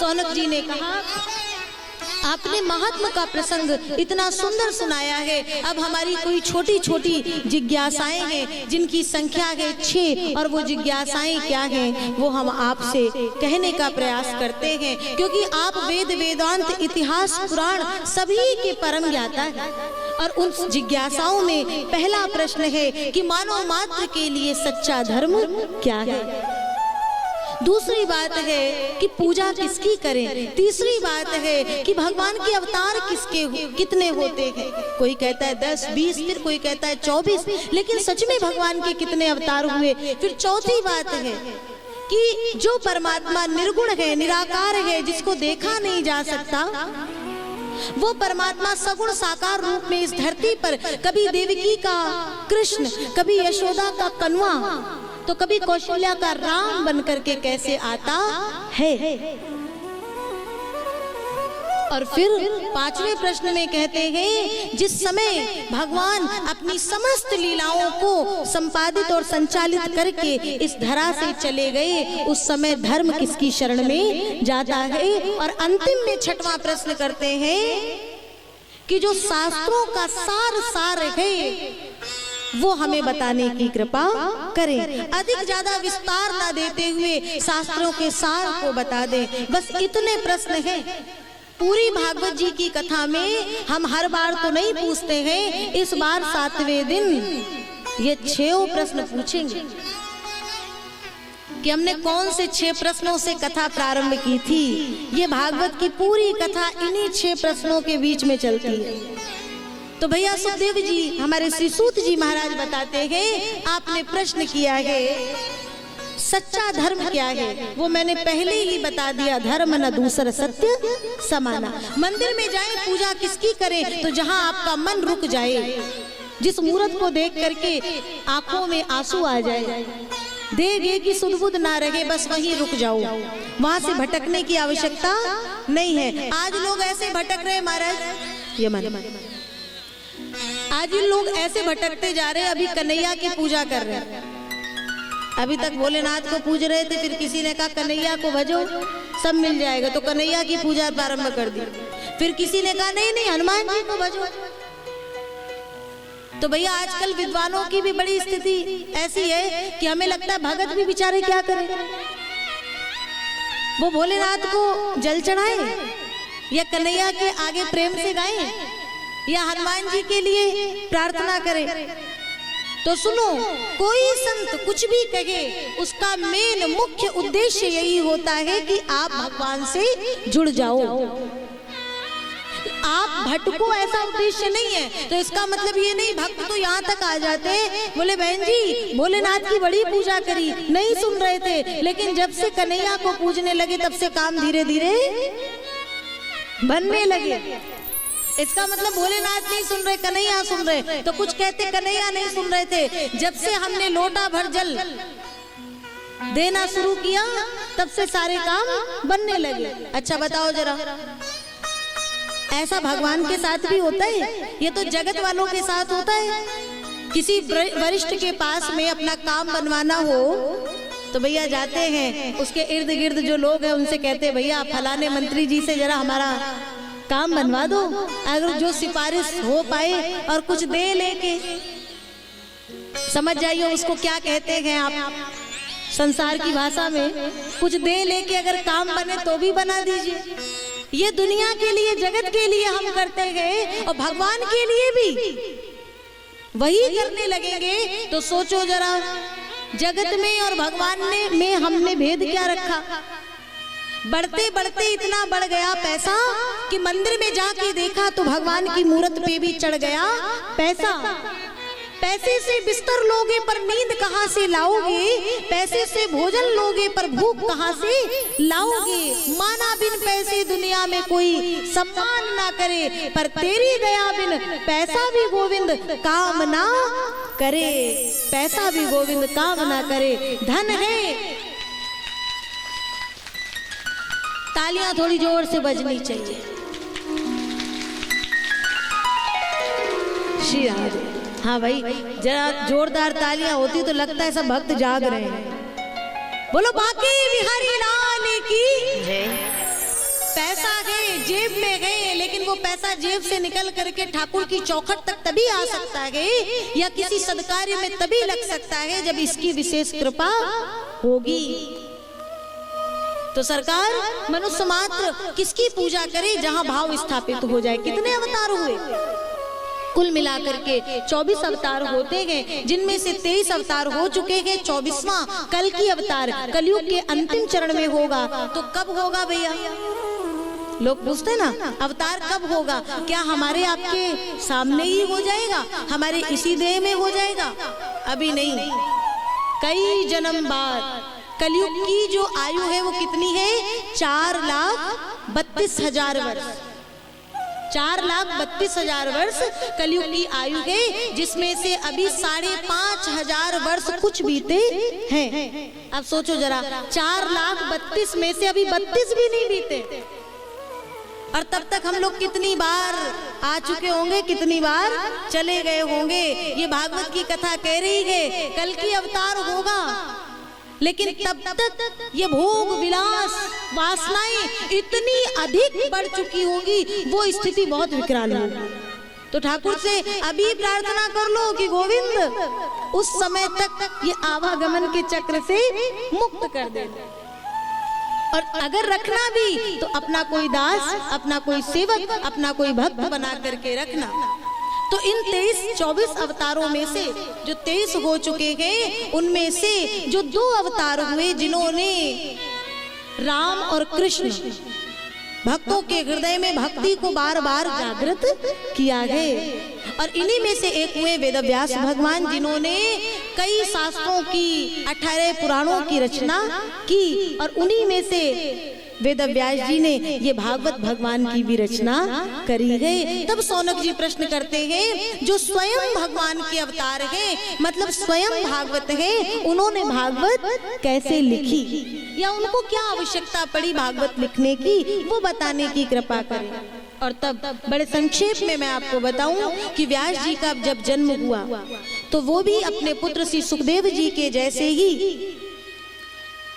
सौनक जी ने कहा, आपने महात्मा का प्रसंग इतना सुंदर सुनाया है। अब हमारी कोई छोटी छोटी जिज्ञासाएं हैं जिनकी संख्या है 6, और वो जिज्ञासाएं क्या हैं वो हम आपसे कहने का प्रयास करते हैं, क्योंकि आप वेद वेदांत इतिहास पुराण सभी के परम ज्ञाता है। और उन जिज्ञासाओं में पहला प्रश्न है कि मानव मात्र के लिए सच्चा धर्म क्या है। दूसरी बात है कि पूजा किसकी करें। तीसरी बात है कि भगवान के अवतार कितने होते हैं। कोई कहता है 10, 20, फिर कोई कहता है 24, लेकिन सच में भगवान के कितने अवतार हुए। फिर चौथी बात है कि जो परमात्मा निर्गुण है, निराकार है, जिसको देखा नहीं जा सकता, वो परमात्मा सगुण साकार रूप में इस धरती पर कभी देवकी का कृष्ण, कभी यशोदा का कन्वा, तो कभी कौशल्या का राम बन करके कैसे आता है। और फिर पांचवें प्रश्न में कहते हैं, जिस समय भगवान अपनी समस्त लीलाओं को संपादित और संचालित करके इस धरा से चले गए, उस समय धर्म किसकी शरण में जाता है। और अंतिम में छठवां प्रश्न करते हैं कि जो शास्त्रों का सार है वो हमें बताने की कृपा करें। अधिक ज्यादा विस्तार ना देते हुए शास्त्रों के सार को बता दें। बस इतने प्रश्न हैं पूरी भागवत जी की कथा में। हम हर बार तो नहीं पूछते हैं, इस बार 7वें दिन ये 6 प्रश्न पूछेंगे कि हमने कौन से 6 प्रश्नों से कथा प्रारंभ की थी। ये भागवत की पूरी कथा इन्हीं 6 प्रश्नों के बीच में चलती है। तो भैया सुखदेव जी, हमारे श्री सूत जी महाराज बताते हैं, आपने प्रश्न किया है सच्चा धर्म क्या है, वो मैंने पहले ही बता दिया। धर्म न दूसरा सत्य समाना। मंदिर में जाएं, पूजा किसकी करें, तो जहां आपका मन रुक जाए, जिस मूर्त को देख करके आंखों में आंसू आ जाए, देह की सुध-बुध ना रहे, बस वहीं रुक जाओ, वहां से भटकने की आवश्यकता नहीं है। आज लोग ऐसे भटक रहे महाराज, ये मन आज इन लोग ऐसे भटकते जा रहे हैं। अभी कन्हैया की पूजा कर रहे हैं, अभी तक भोलेनाथ को पूज रहे थे, फिर किसी ने कहा कन्हैया को भजो सब मिल जाएगा, तो कन्हैया की पूजा प्रारंभ कर दी। फिर किसी ने कहा नहीं नहीं हनुमान जी को भजो। तो भैया आजकल विद्वानों की भी बड़ी स्थिति ऐसी है कि हमें लगता है भगत भी बेचारे क्या करें, वो भोलेनाथ को जल चढ़ाए या कन्हैया के आगे प्रेम से गाएं या हनुमान जी के लिए प्रार्थना करें। तो सुनो, कोई संत कुछ भी कहे, उसका मेन मुख्य उद्देश्य यही होता है कि आप भगवान से जुड़ जाओ, आप भटको, ऐसा उद्देश्य नहीं है। तो इसका मतलब ये नहीं भक्त तो यहाँ तक आ जाते बोले बहन जी भोलेनाथ की बड़ी पूजा करी, नहीं सुन रहे थे, लेकिन जब से कन्हैया को पूजने लगे तब से काम धीरे धीरे बनने लगे। इसका मतलब भोलेनाथ नहीं सुन रहे, कन्हैया सुन रहे। तो कुछ कहते कन्हैया नहीं सुन रहे थे, जब से हमने लोटा भर जल देना शुरू किया तब से सारे काम बनने लगे। अच्छा बताओ जरा, ऐसा भगवान के साथ भी होता है? ये तो जगत वालों के साथ होता है। किसी वरिष्ठ के पास में अपना काम बनवाना हो तो भैया जाते हैं, उसके इर्द गिर्द जो लोग हैं उनसे कहते हैं भैया फलाने मंत्री जी से जरा हमारा काम बनवा दो। अगर जो सिफारिश हो पाए और कुछ दे लेके, समझ जाइए उसको क्या कहते हैं आप संसार की भाषा में, कुछ दे लेके अगर काम बने तो भी बना दीजिए। ये दुनिया के लिए, जगत के लिए हम करते हैं, और भगवान के लिए भी वही करने लगेंगे तो सोचो जरा, जगत में और भगवान में हमने भेद क्या रखा। बढ़ते बढ़ते इतना बढ़ गया पैसा कि मंदिर में जाके देखा तो भगवान की मूर्त पे भी चढ़ गया पैसा। पैसे से बिस्तर लोगे पर नींद कहाँ से लाओगे, पैसे से भोजन लोगे पर भूख कहाँ से लाओगे। माना बिन पैसे दुनिया में कोई सम्मान ना करे, पर तेरी दया बिन पैसा भी गोविंद काम ना करे, पैसा भी गोविंद काम ना करे। धन है, तालियां थोड़ी जोर से बजनी चाहिए। श्री राधे। हाँ भाई, जरा जोरदार तालियां होती तो लगता है सब भक्त जाग रहे हैं। बोलो बांके बिहारी लाल की जय। जेब में गए, लेकिन वो पैसा जेब से निकल करके ठाकुर की चौखट तक तभी आ सकता है या किसी सदकार्य में तभी लग सकता है जब इसकी विशेष कृपा होगी। तो सरकार मनुष्य मात्र किसकी पूजा करे जहां भाव स्थापित हो जाए। कितने अवतार हुए? कुल मिलाकर के 24 अवतार होते गए, जिनमें से 23 अवतार हो चुके हैं। 24वां कल की अवतार कलयुग के अंतिम चरण में होगा। तो कब होगा भैया? लोग पूछते हैं ना, अवतार कब होगा? क्या हमारे आपके सामने ही हो जाएगा? हमारे इसी देह में हो जाएगा? अभी नहीं, कई जन्म बाद। कलयुग की जो आयु है वो कितनी है? 4,32,000 वर्ष। 4,32,000 वर्ष कलयुग की आयु है, जिसमें से अभी 5,500 वर्ष कुछ बीते हैं। अब सोचो जरा, 4,32,000 में से अभी 32 भी नहीं बीते, और तब तक हम लोग कितनी बार आ चुके होंगे, कितनी बार चले गए होंगे। ये भागवत की कथा कह रही है कल की अवतार होगा, लेकिन तब तक ये भोग विलास वासनाएं इतनी अधिक बढ़ चुकी होगी, वो स्थिति बहुत विकराल होगी। तो ठाकुर से अभी प्रार्थना कर लो कि गोविंद उस समय तक ये आवागमन के चक्र से मुक्त कर दे, और अगर रखना भी तो अपना कोई दास, अपना कोई सेवक, अपना कोई भक्त बना करके रखना। तो इन 24 अवतारों में से जो 23 हो चुके हैं, उनमें से जो 2 अवतार हुए जिन्होंने राम और कृष्ण भक्तों के हृदय में भक्ति को बार बार जागृत किया है, और इन्हीं में से एक हुए वेदव्यास भगवान, जिन्होंने कई शास्त्रों की 18 पुराणों की रचना की, और उन्हीं में से वेदव्यास जी ने ये भागवत भगवान की भी रचना करी है। तब सौनक जी प्रश्न करते हैं, जो स्वयं भगवान के अवतार हैं, मतलब स्वयं भागवत है, उन्होंने भागवत कैसे लिखी, या उनको क्या आवश्यकता पड़ी भागवत लिखने की, वो बताने की कृपा करें। और तब बड़े संक्षेप में मैं आपको बताऊं कि व्यास जी का जब जन्म हुआ तो वो भी अपने पुत्र श्री सुखदेव जी के जैसे ही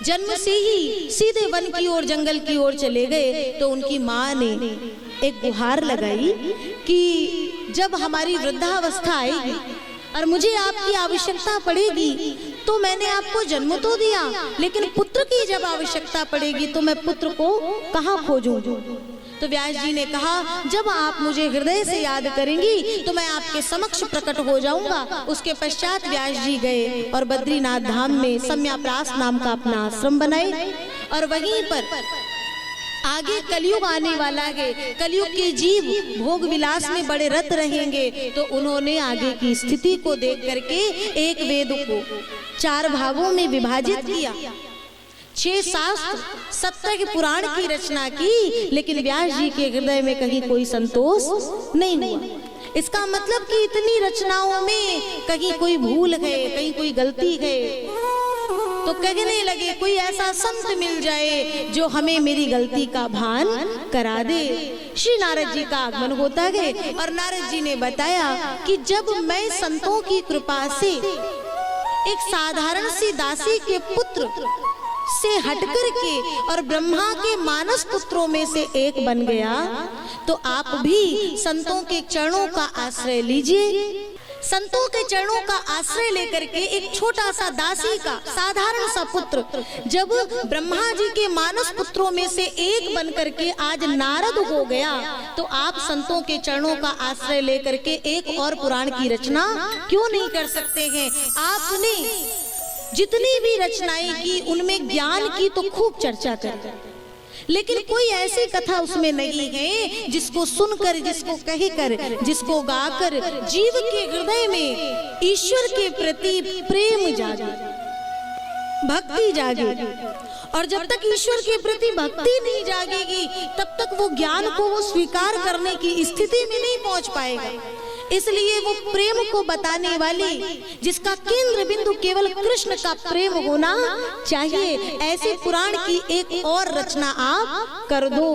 जन्म से ही सीधे वन की ओर, जंगल की ओर चले गए। तो उनकी माँ ने एक गुहार लगाई कि जब हमारी वृद्धावस्था आएगी और मुझे आपकी आवश्यकता पड़ेगी तो मैंने आपको जन्म तो दिया, लेकिन पुत्र की जब आवश्यकता पड़ेगी तो मैं पुत्र को कहाँ खोजूं। तो व्यास जी ने कहा, जब आप मुझे हृदय से याद करेंगी तो मैं आपके समक्ष प्रकट हो जाऊंगा। उसके पश्चात व्यास जी गए और बद्रीनाथ धाम में सम्याप्रास नाम का अपना आश्रम बनाए, और वहीं पर आगे कलयुग आने वाला है, कलयुग के जीव भोग विलास में बड़े रत रहेंगे। तो उन्होंने आगे की स्थिति को देख करके एक वेद को 4 भागों में विभाजित किया, 6 शास्त्र 70 पुराण की रचना की, लेकिन व्यास जी के हृदय में कहीं कोई संतोष नहीं हुआ। इसका मतलब कि इतनी रचनाओं में कहीं कोई भूल है, कहीं कोई गलती है। तो कहने लगे, कोई ऐसा संत मिल जाए जो हमें मेरी गलती का भान करा दे। श्री नारद जी का आगमन होता है, और नारद जी ने बताया कि जब मैं संतों की कृपा से एक साधारण सी दासी के पुत्र से हटकर के और ब्रह्मा के मानस पुत्रों में से एक बन गया, तो आप भी संतों के चरणों का आश्रय लीजिए। संतों के चरणों का आश्रय लेकर के एक छोटा सा दासी का साधारण सा पुत्र जब ब्रह्मा जी के मानस पुत्रों में से एक बन करके आज नारद हो गया, तो आप संतों के चरणों का आश्रय लेकर के एक और पुराण की रचना क्यों नहीं कर सकते हैं। आपने जितनी भी रचनाएं की उनमें ज्ञान की तो खूब चर्चा करी, लेकिन कोई ऐसी कथा उसमें नहीं है जिसको सुनकर, जिसको कहकर, जिसको गाकर जीव के हृदय में ईश्वर के प्रति प्रेम जागे, भक्ति जागे। और जब तक ईश्वर के प्रति भक्ति नहीं जागेगी तब तक वो ज्ञान को वो स्वीकार करने की स्थिति में नहीं पहुंच पाएगा। इसलिए वो प्रेम को बताने वाली, जिसका केंद्र बिंदु केवल कृष्ण का प्रेम होना चाहिए, ऐसे पुराण की एक और रचना आप कर दो।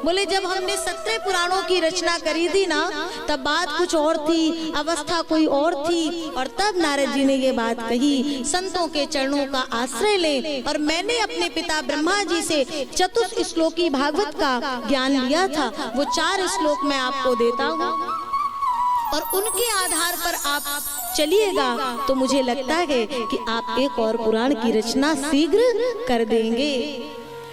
बोले जब हमने 17 पुराणों की रचना करी थी ना, तब बात कुछ और थी, अवस्था कोई और थी, और तब नारद जी ने ये बात कही, संतों के चरणों का आश्रय ले। और मैंने अपने पिता ब्रह्मा जी से चतुश्लोकी भागवत का ज्ञान लिया था, वो 4 श्लोक मैं आपको देता हूँ, और उनके आधार पर आप चलिएगा तो मुझे लगता है कि आप एक और पुराण की रचना शीघ्र कर देंगे।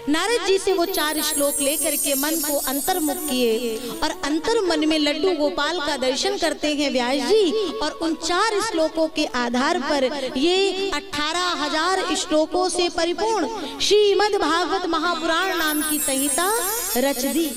नारद जी से वो 4 श्लोक लेकर के मन को अंतर्मुख किए, और अंतर मन में लड्डू गोपाल का दर्शन करते हैं व्यास जी, और उन 4 श्लोकों के आधार पर ये 18,000 श्लोकों से परिपूर्ण श्रीमद् भागवत महापुराण नाम की संहिता रच दी।